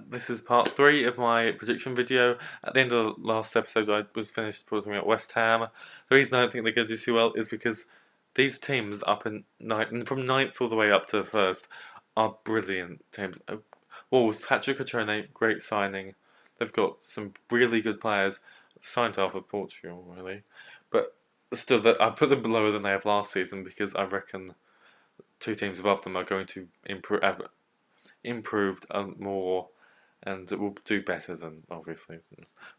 this is part 3 of my prediction video. At the end of the last episode, I was finished talking about West Ham. The reason I don't think they're going to do too well is because these teams up in ninth, from ninth all the way up to first, are brilliant teams. Wolves, Patrick Ochone, great signing. They've got some really good players, signed half of Portugal, really. But still, I put them lower than they have last season because I reckon two teams above them are going to improved more and will do better than, obviously,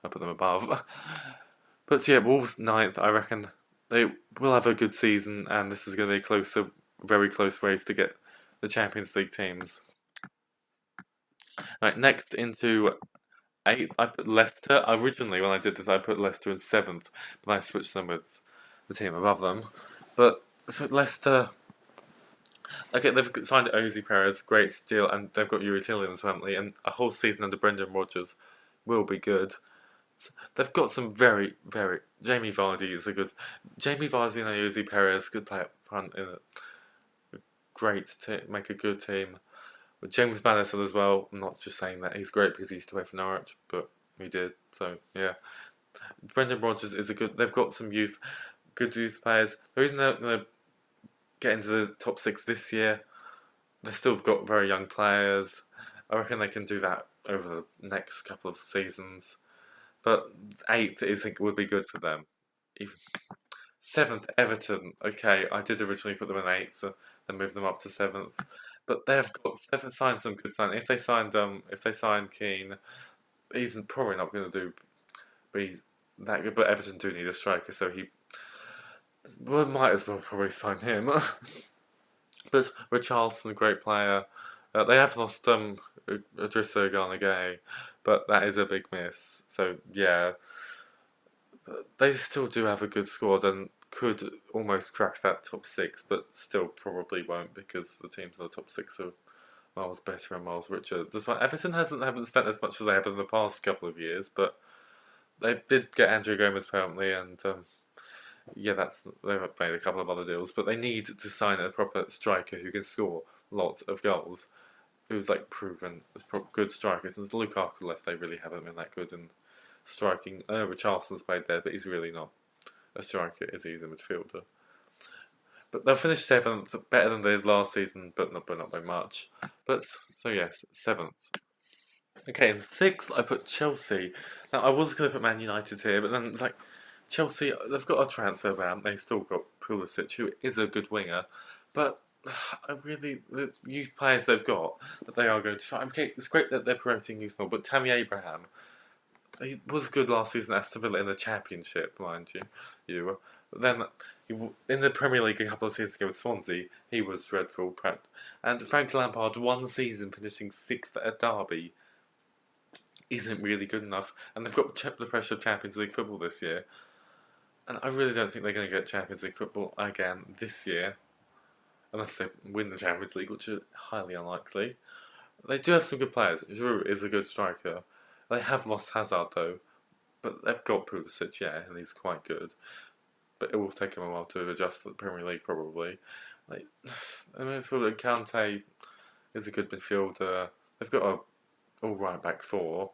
I put them above. But yeah, Wolves ninth, I reckon they will have a good season, and this is going to be a very close race to get the Champions League teams. Right, next into eighth, I put Leicester. Originally, when I did this, I put Leicester in seventh, but I switched them with the team above them. But so Leicester, okay, they've signed Ozzy Perez, great steal, and they've got Yuri Tillman apparently, and a whole season under Brendan Rodgers will be good. They've got some very. Jamie Vardy is a good. Jamie Vardy and Ozzy Perez, good player up front in a great team, make a good team. With James Maddison as well, I'm not just saying that he's great because he used to play for Norwich, but he did, so yeah. Brendan Rodgers is a good. They've got some good youth players. The reason they're going to get into the top six this year, they've still got very young players. I reckon they can do that over the next couple of seasons. But eighth, I think, would be good for them. Seventh, Everton. Okay, I did originally put them in eighth, and move them up to seventh. But they've signed some good signings. If they signed Keane, he's probably not going to be that good. But Everton do need a striker, so might as well probably sign him. But Richarlison, great player. They have lost Idrissa Gana Gueye, but that is a big miss. So yeah, they still do have a good squad and could almost crack that top six, but still probably won't because the teams in the top six are miles better and miles richer. Despite Everton haven't spent as much as they have in the past couple of years, but they did get Andrew Gomez permanently, and yeah, they've made a couple of other deals, but they need to sign a proper striker who can score lots of goals, who's like proven as good striker. Since Lukaku left, they really haven't been that good in striking. I know Richarlison's played there, but he's really not a striker, is he? He's a midfielder. But they'll finish seventh, better than they did last season, but not by much. But so yes, seventh. Okay, in sixth, I put Chelsea. Now I was going to put Man United here, but then it's like Chelsea. They've got a transfer ban. They still got Pulisic, who is a good winger, but the youth players they've got that they are going to try. Okay, it's great that they're promoting youth now, but Tammy Abraham, he was good last season at Aston Villa in the Championship, mind you. But then in the Premier League a couple of seasons ago with Swansea, he was dreadful. And Frank Lampard, one season finishing sixth at Derby, isn't really good enough. And they've got the pressure of Champions League football this year. And I really don't think they're going to get Champions League football again this year, unless they win the Champions League, which is highly unlikely. They do have some good players. Giroud is a good striker. They have lost Hazard though, but they've got Pulisic, yeah, and he's quite good. But it will take him a while to adjust to the Premier League, probably. Like, I mean, Kante is a good midfielder. They've got a all right back four,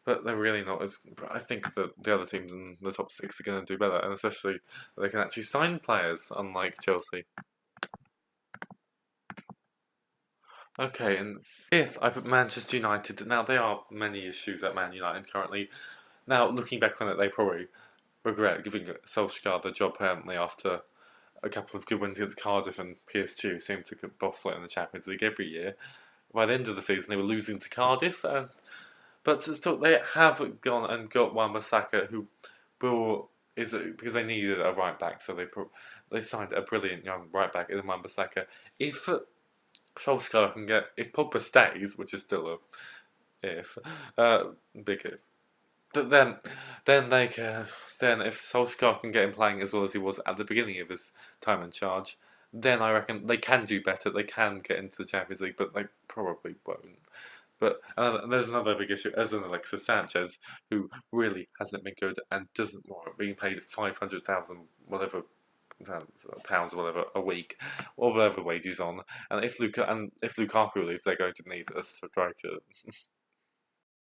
but they're really not as. I think that the other teams in the top six are going to do better, and especially they can actually sign players, unlike Chelsea. Okay, and fifth, I put Manchester United. Now, there are many issues at Man United currently. Now, looking back on it, they probably regret giving Solskjaer the job permanently after a couple of good wins against Cardiff and PSG, who seemed to bottle it in the Champions League every year. By the end of the season, they were losing to Cardiff, but still, they have gone and got Wan-Bissaka, who because they needed a right back, so they signed a brilliant young right back in Wan-Bissaka. If Solskjaer can if Pogba stays, which is still a if, big if. But then they can. Then if Solskjaer can get him playing as well as he was at the beginning of his time in charge, then I reckon they can do better. They can get into the Champions League, but they probably won't. But there's another big issue, as in Alexis Sanchez, who really hasn't been good and doesn't want being paid 500,000 whatever pounds or whatever a week, or whatever wage he's on. And if Lukaku leaves, they're going to need a striker.